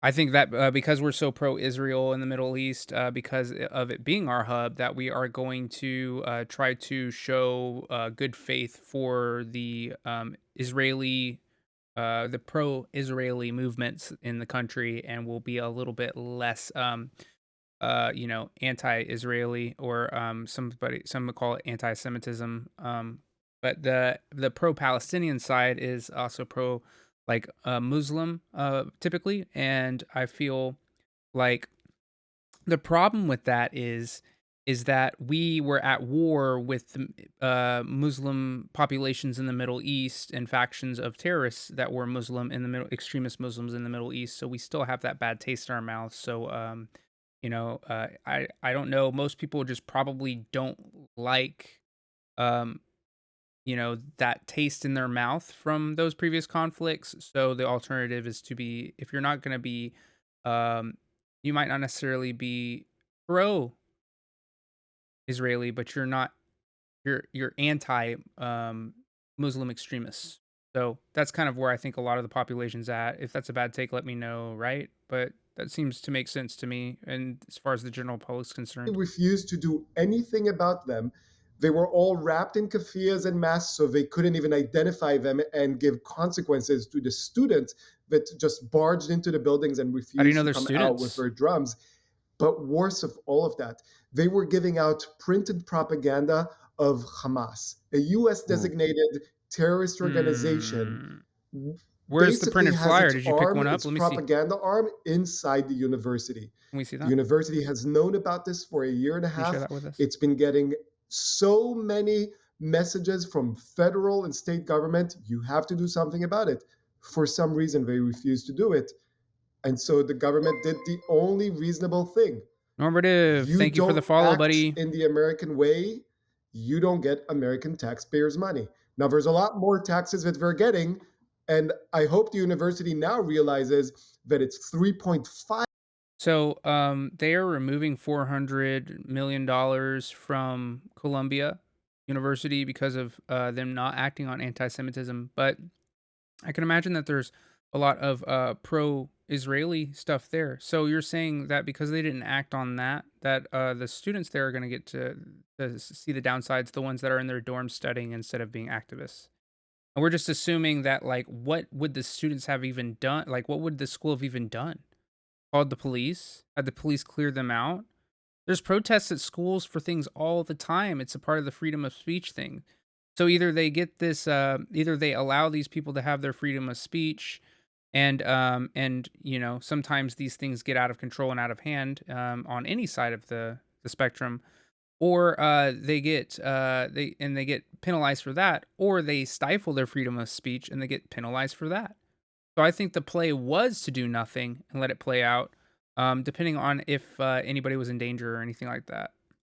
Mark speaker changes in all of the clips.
Speaker 1: I think that because we're so pro-Israel in the Middle East, because of it being our hub, that we are going to try to show good faith for the pro-Israeli movements in the country, and will be a little bit less, anti-Israeli, or some would call it anti-Semitism. But the pro-Palestinian side is also pro, like, Muslim, typically, and I feel like the problem with that is that we were at war with the Muslim populations in the Middle East, and factions of terrorists that were Muslim in the middle extremist Muslims in the Middle East, so we still have that bad taste in our mouth. So, I don't know, most people just probably don't like, um, that taste in their mouth from those previous conflicts. So the alternative is to be, if you're not gonna be, um, you might not necessarily be pro Israeli, but you're anti Muslim extremists. So that's kind of where I think a lot of the population's at. If that's a bad take, let me know, right? But that seems to make sense to me, and as far as the general public's concerned.
Speaker 2: Refused to do anything about them. They were all wrapped in keffiyehs and masks, so they couldn't even identify them and give consequences to the students that just barged into the buildings and
Speaker 1: How do you
Speaker 2: refused
Speaker 1: know
Speaker 2: to
Speaker 1: they're
Speaker 2: come out with
Speaker 1: students?
Speaker 2: their drums. But worse of all of that, they were giving out printed propaganda of Hamas, a US
Speaker 1: Ooh.
Speaker 2: designated terrorist organization,
Speaker 1: Hmm. Where's the
Speaker 2: basically
Speaker 1: printed
Speaker 2: has
Speaker 1: flyer?
Speaker 2: its
Speaker 1: Did you pick
Speaker 2: arm,
Speaker 1: one up?
Speaker 2: its
Speaker 1: Let me see.
Speaker 2: propaganda arm inside the university.
Speaker 1: Can we see
Speaker 2: The
Speaker 1: that?
Speaker 2: university has known about this for a year and a
Speaker 1: Can you share
Speaker 2: half.
Speaker 1: that with us?
Speaker 2: It's been getting so many messages from federal and state government, you have to do something about it. For some reason, they refuse to do it. And so the government did the only reasonable thing.
Speaker 1: Normative.
Speaker 2: You
Speaker 1: Thank you for the
Speaker 2: don't
Speaker 1: follow,
Speaker 2: act
Speaker 1: buddy.
Speaker 2: in the American way, you don't get American taxpayers' money. Now, there's a lot more taxes that they're getting, and I hope the university now realizes that it's 3.5.
Speaker 1: So, they are removing $400 million from Columbia University because of them not acting on anti-Semitism. But I can imagine that there's a lot of pro-Israeli stuff there. So you're saying that because they didn't act on that, that the students there are going to get to see the downsides, the ones that are in their dorms studying instead of being activists. And we're just assuming that, like, what would the students have even done? Like, what would the school have even done? Called the police? Had the police clear them out? There's protests at schools for things all the time. It's a part of the freedom of speech thing. So either they allow these people to have their freedom of speech, and sometimes these things get out of control and out of hand, on any side of the spectrum, or they get penalized for that, or they stifle their freedom of speech and they get penalized for that. So I think the play was to do nothing and let it play out, depending on if anybody was in danger or anything like that.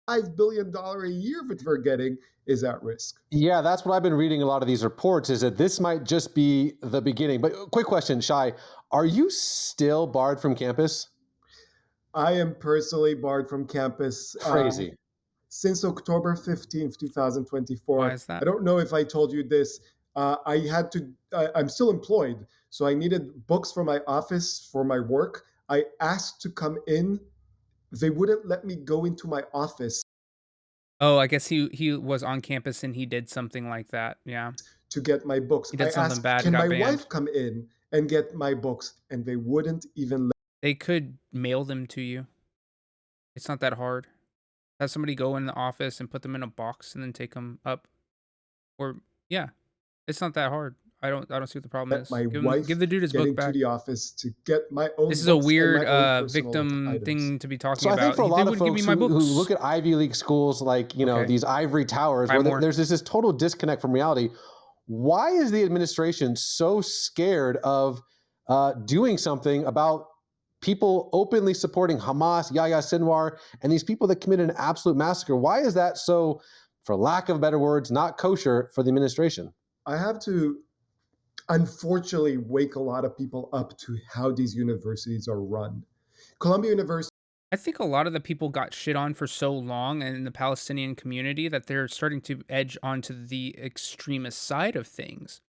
Speaker 2: $5 billion a year that we're getting is at risk.
Speaker 3: Yeah, that's what I've been reading a lot of these reports is that this might just be the beginning. But quick question, Shai, are you still barred from campus?
Speaker 2: I am personally barred from campus
Speaker 3: Crazy.
Speaker 2: since October 15th,
Speaker 1: Why
Speaker 2: 2024.
Speaker 1: is
Speaker 2: I
Speaker 1: that?
Speaker 2: don't know if I told you this. I'm still employed, so I needed books for my office for my work. I asked to come in. They wouldn't let me go into my office
Speaker 1: Oh, I guess he was on campus and he did something like that. Yeah,
Speaker 2: to get my books.
Speaker 1: he
Speaker 2: I
Speaker 1: did something
Speaker 2: asked,
Speaker 1: bad and
Speaker 2: can my
Speaker 1: got banned.
Speaker 2: wife come in and get my books? And they wouldn't even let.
Speaker 1: They could mail them to you. It's not that hard. Have somebody go in the office and put them in a box and then take them up. Or yeah, it's not that hard. I don't see what the problem
Speaker 2: Let
Speaker 1: is.
Speaker 2: my
Speaker 1: Give
Speaker 2: wife
Speaker 1: the dude his
Speaker 2: get
Speaker 1: book
Speaker 2: into
Speaker 1: back.
Speaker 2: the office to get my
Speaker 1: This
Speaker 2: own
Speaker 1: is a
Speaker 2: books and
Speaker 1: weird
Speaker 2: my own personal
Speaker 1: victim
Speaker 2: items.
Speaker 1: thing to be talking
Speaker 3: So I think
Speaker 1: about.
Speaker 3: for a
Speaker 1: They
Speaker 3: lot of
Speaker 1: wouldn't give me
Speaker 3: folks
Speaker 1: my
Speaker 3: who look
Speaker 1: books.
Speaker 3: at Ivy League schools like,
Speaker 1: Okay,
Speaker 3: these ivory towers
Speaker 1: buy
Speaker 3: where
Speaker 1: more.
Speaker 3: there's this total disconnect from reality. Why is the administration so scared of doing something about people openly supporting Hamas, Yahya Sinwar, and these people that committed an absolute massacre? Why is that so, for lack of better words, not kosher for the administration?
Speaker 2: I have to unfortunately wake a lot of people up to how these universities are run. Columbia University
Speaker 1: I think a lot of the people got shit on for so long in the Palestinian community that they're starting to edge onto the extremist side of things.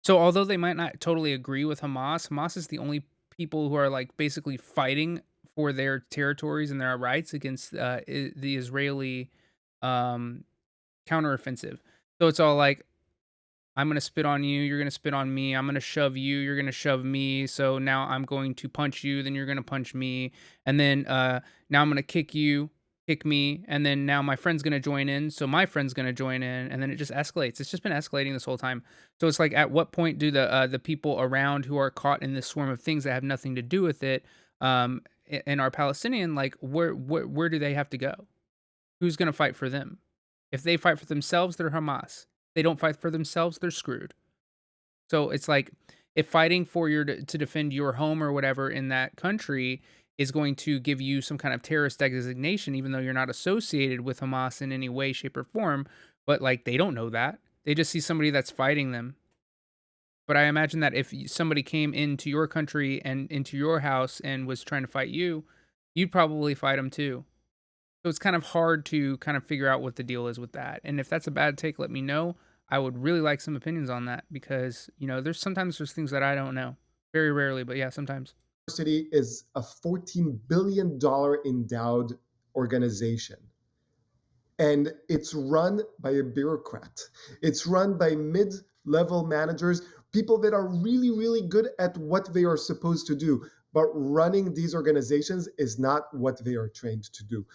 Speaker 1: So although they might not totally agree with Hamas, Hamas is the only people who are like basically fighting for their territories and their rights against the Israeli um, counteroffensive. So it's all like, I'm gonna spit on you, you're gonna spit on me, I'm gonna shove you, you're gonna shove me, so now I'm going to punch you, then you're gonna punch me, and then, now I'm gonna kick you, kick me, and then now my friend's gonna join in, so my friend's gonna join in, and then it just escalates. It's just been escalating this whole time. So it's like, at what point do the people around who are caught in this swarm of things that have nothing to do with it, and are Palestinian, like, where do they have to go? Who's gonna fight for them? If they fight for themselves, they're Hamas. They don't fight for themselves, they're screwed. So it's like, if fighting for your to defend your home or whatever in that country is going to give you some kind of terrorist designation, even though you're not associated with Hamas in any way, shape, or form, but like they don't know that. They just see somebody that's fighting them. But I imagine that if somebody came into your country and into your house and was trying to fight you, you'd probably fight them too. So it's kind of hard to kind of figure out what the deal is with that. And if that's a bad take, let me know. I would really like some opinions on that because, there's things that I don't know. Very rarely, but yeah, sometimes.
Speaker 2: University is a $14 billion endowed organization, and it's run by a bureaucrat. It's run by mid-level managers, people that are really, really good at what they are supposed to do. But running these organizations is not what they are trained to do.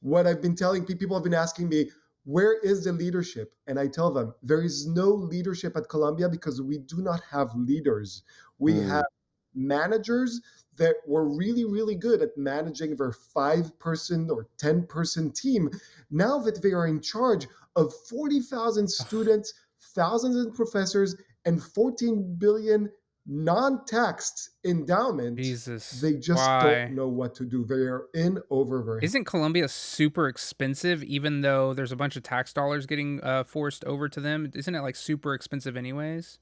Speaker 2: What I've been telling people have been asking me, where is the leadership? And I tell them, there is no leadership at Columbia because we do not have leaders. We have
Speaker 3: Mm.
Speaker 2: managers that were really, really good at managing their 5-person or 10-person team. Now that they are in charge of 40,000
Speaker 1: Ugh,
Speaker 2: students, thousands of professors, and 14 billion non-taxed endowment,
Speaker 1: Jesus.
Speaker 2: they just don't
Speaker 1: Why?
Speaker 2: know what to do. They are in over their head.
Speaker 1: Isn't Colombia super expensive even though there's a bunch of tax dollars getting forced over to them? Isn't it like super expensive anyways?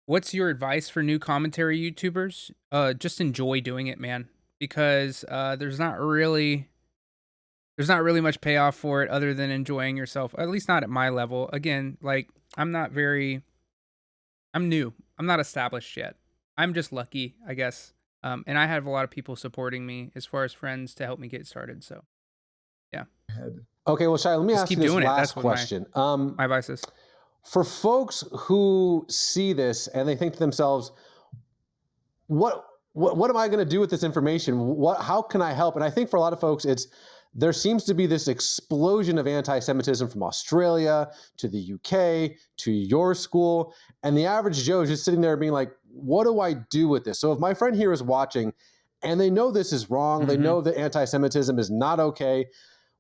Speaker 1: What's your advice for new commentary YouTubers? Just enjoy doing it, man, because there's not really much payoff for it other than enjoying yourself. At least not at my level. Again, like I'm new. I'm not established yet. I'm just lucky, I guess. And I have a lot of people supporting me as far as friends to help me get started. So yeah,
Speaker 3: Okay, well, Shai, let me
Speaker 1: just
Speaker 3: ask you
Speaker 1: keep
Speaker 3: this
Speaker 1: doing it.
Speaker 3: last
Speaker 1: That's what my
Speaker 3: question.
Speaker 1: my advice is.
Speaker 3: For folks who see this and they think to themselves, what what am I going to do with this information? How can I help? And I think for a lot of folks, it's there seems to be this explosion of anti-Semitism from Australia to the UK to your school, and the average Joe is just sitting there being like, "What do I do with this?" So if my friend here is watching, and they know this is wrong, they
Speaker 1: Hmm.
Speaker 3: know that anti-Semitism is not okay.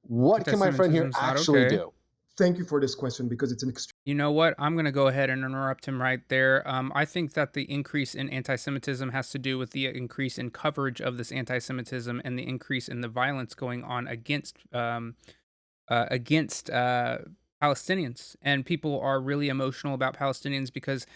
Speaker 3: What can my friend here
Speaker 1: Anti-Semitism's not
Speaker 3: actually
Speaker 1: okay.
Speaker 3: do?
Speaker 2: Thank you for this question because it's an extreme.
Speaker 1: You know what? I'm going to go ahead and interrupt him right there. I think that the increase in anti Semitism has to do with the increase in coverage of this anti Semitism and the increase in the violence going on against Palestinians. And people are really emotional about Palestinians because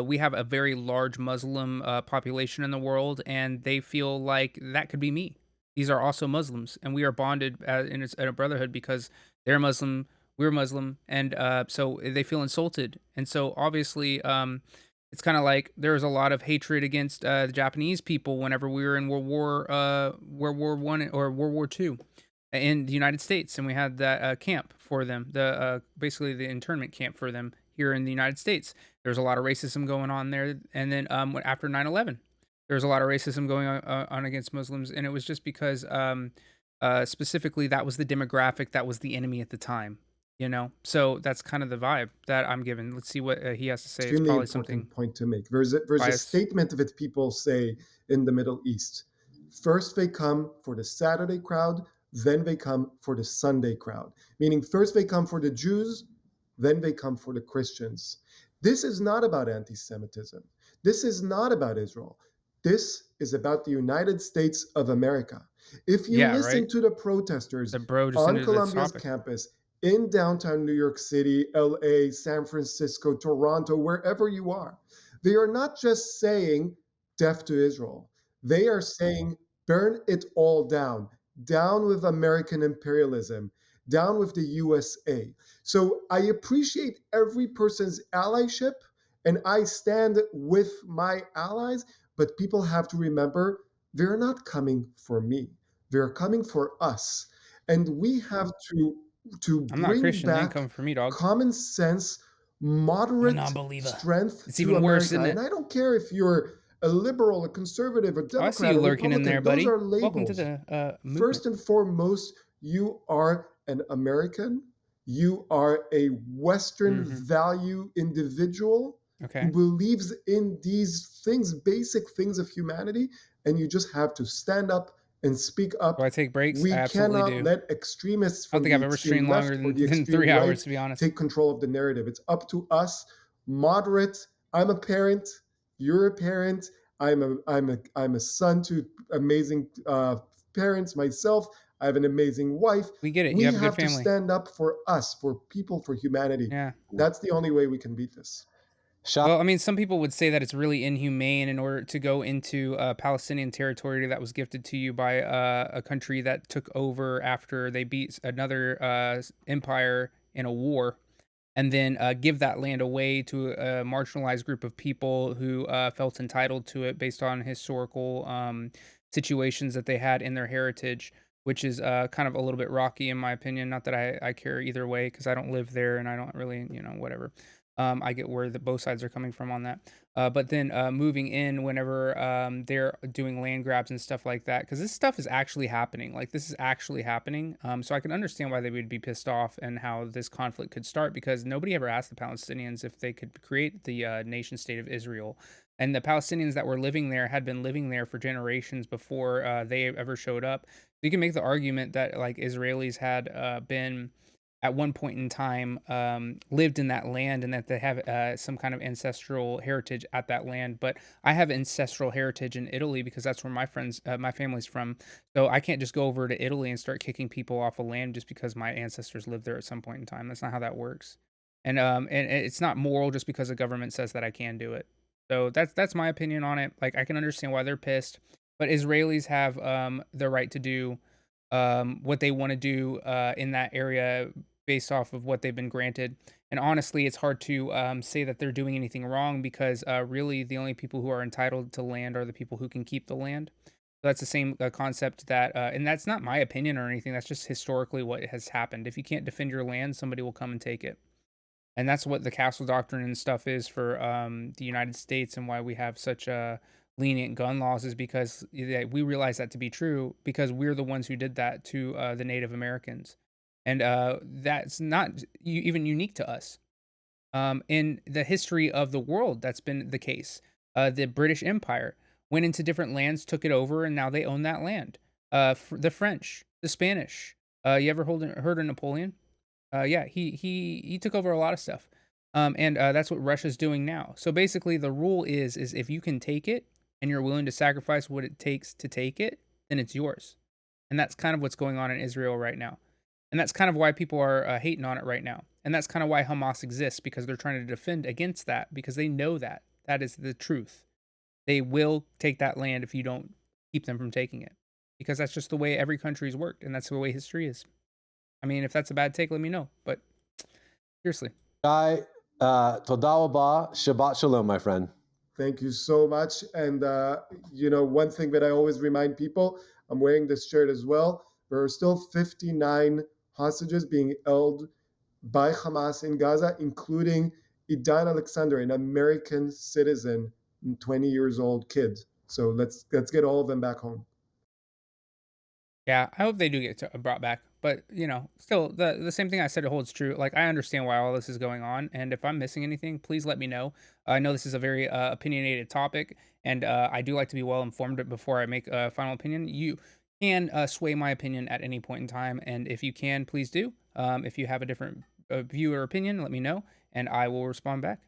Speaker 1: we have a very large Muslim population in the world, and they feel like that could be me. These are also Muslims, and we are bonded in a brotherhood because they're Muslim, we're Muslim, and so they feel insulted. And so obviously, it's kind of like there was a lot of hatred against the Japanese people whenever we were in World War I or World War II in the United States, and we had that camp for them, the basically the internment camp for them here in the United States. There's a lot of racism going on there, and then after 9/11, there was a lot of racism going on against Muslims, and it was just because specifically that was the demographic that was the enemy at the time. So that's kind of the vibe that I'm given. Let's see what he has to say. It's
Speaker 2: Extremely
Speaker 1: probably something
Speaker 2: important point to make. There's a
Speaker 1: biased.
Speaker 2: statement that people say in the Middle East. First they come for the Saturday crowd, then they come for the Sunday crowd. Meaning first they come for the Jews, then they come for the Christians. This is not about anti-Semitism. This is not about Israel. This is about the United States of America. If you
Speaker 1: Yeah, right.
Speaker 2: listen to the protesters
Speaker 1: The bro just
Speaker 2: on
Speaker 1: ended the
Speaker 2: Columbia's
Speaker 1: topic.
Speaker 2: campus, in downtown New York City, LA, San Francisco, Toronto, wherever you are. They are not just saying death to Israel. They are saying burn it all down. Down with American imperialism. Down with the USA. So I appreciate every person's allyship and I stand with my allies, But people have to remember they're not coming for me. They're coming for us. And we have to
Speaker 1: I'm not
Speaker 2: bring
Speaker 1: Christian. They ain't
Speaker 2: back
Speaker 1: coming for me, dog.
Speaker 2: common sense,
Speaker 1: I'm a
Speaker 2: moderate
Speaker 1: non-believer.
Speaker 2: strength
Speaker 1: It's
Speaker 2: to
Speaker 1: even worse,
Speaker 2: America.
Speaker 1: isn't
Speaker 2: And
Speaker 1: it?
Speaker 2: I don't care if you're a liberal, a conservative, a
Speaker 1: Oh, I see
Speaker 2: Democrat,
Speaker 1: you
Speaker 2: a
Speaker 1: lurking in there,
Speaker 2: Republican. Those
Speaker 1: buddy.
Speaker 2: are
Speaker 1: Welcome to
Speaker 2: labels.
Speaker 1: the movement.
Speaker 2: First and foremost, you are an American. You are a Western
Speaker 1: Hmm.
Speaker 2: value individual who
Speaker 1: Okay.
Speaker 2: believes in these things, basic things of humanity, and you just have to stand up and speak
Speaker 1: Do I
Speaker 2: up.
Speaker 1: take breaks? I
Speaker 2: We
Speaker 1: absolutely
Speaker 2: cannot
Speaker 1: do.
Speaker 2: let extremists
Speaker 1: I don't
Speaker 2: from
Speaker 1: think
Speaker 2: the
Speaker 1: I've ever
Speaker 2: extreme
Speaker 1: streamed longer
Speaker 2: left or
Speaker 1: than,
Speaker 2: the
Speaker 1: than
Speaker 2: extreme
Speaker 1: 3 hours,
Speaker 2: right
Speaker 1: to be honest.
Speaker 2: take control of the narrative. It's up to us, moderate. I'm a parent. You're a parent. I'm a son to amazing parents myself. I have an amazing wife.
Speaker 1: We get it. You
Speaker 2: We
Speaker 1: have a good
Speaker 2: have to
Speaker 1: family.
Speaker 2: stand up for us, for people, for humanity.
Speaker 1: Yeah.
Speaker 2: That's the only way we can beat this.
Speaker 3: Shah,
Speaker 1: Well, I mean, some people would say that it's really inhumane in order to go into Palestinian territory that was gifted to you by a country that took over after they beat another empire in a war, and then give that land away to a marginalized group of people who felt entitled to it based on historical situations that they had in their heritage, which is kind of a little bit rocky in my opinion. Not that I care either way because I don't live there and I don't really, whatever. I get where both sides are coming from on that. But then moving in whenever they're doing land grabs and stuff like that, because this stuff is actually happening. Like this is actually happening. So I can understand why they would be pissed off and how this conflict could start because nobody ever asked the Palestinians if they could create the nation state of Israel. And the Palestinians that were living there had been living there for generations before they ever showed up. You can make the argument that like Israelis had been at one point in time lived in that land and that they have some kind of ancestral heritage at that land. But I have ancestral heritage in Italy because that's where my family's from. So I can't just go over to Italy and start kicking people off a land just because my ancestors lived there at some point in time. That's not how that works. And it's not moral just because the government says that I can do it. So that's my opinion on it. Like I can understand why they're pissed, but Israelis have the right to do what they want to do in that area based off of what they've been granted. And honestly, it's hard to say that they're doing anything wrong because really the only people who are entitled to land are the people who can keep the land. So that's the same concept that, and that's not my opinion or anything. That's just historically what has happened. If you can't defend your land, somebody will come and take it. And that's what the castle doctrine and stuff is for the United States and why we have such lenient gun laws is because we realize that to be true because we're the ones who did that to the Native Americans. And that's not even unique to us. In the history of the world, that's been the case. The British Empire went into different lands, took it over, and now they own that land. The French, the Spanish. You ever heard of Napoleon? Yeah, he took over a lot of stuff, and that's what Russia's doing now. So basically, the rule is if you can take it and you're willing to sacrifice what it takes to take it, then it's yours. And that's kind of what's going on in Israel right now, and that's kind of why people are hating on it right now. And that's kind of why Hamas exists because they're trying to defend against that because they know that that is the truth. They will take that land if you don't keep them from taking it, because that's just the way every country's worked, and that's the way history is. I mean, if that's a bad take, let me know. But seriously.
Speaker 3: Guy, toda rabah, Shabbat Shalom, my friend.
Speaker 2: Thank you so much. And, one thing that I always remind people, I'm wearing this shirt as well. There are still 59 hostages being held by Hamas in Gaza, including Idan Alexander, an American citizen, 20 years old kid. So let's get all of them back home.
Speaker 1: Yeah, I hope they do get brought back. But still, the same thing I said holds true. Like I understand why all this is going on, and if I'm missing anything, please let me know. I know this is a very opinionated topic, and I do like to be well informed before I make a final opinion. You can sway my opinion at any point in time, and if you can, please do. If you have a different view or opinion, let me know, and I will respond back.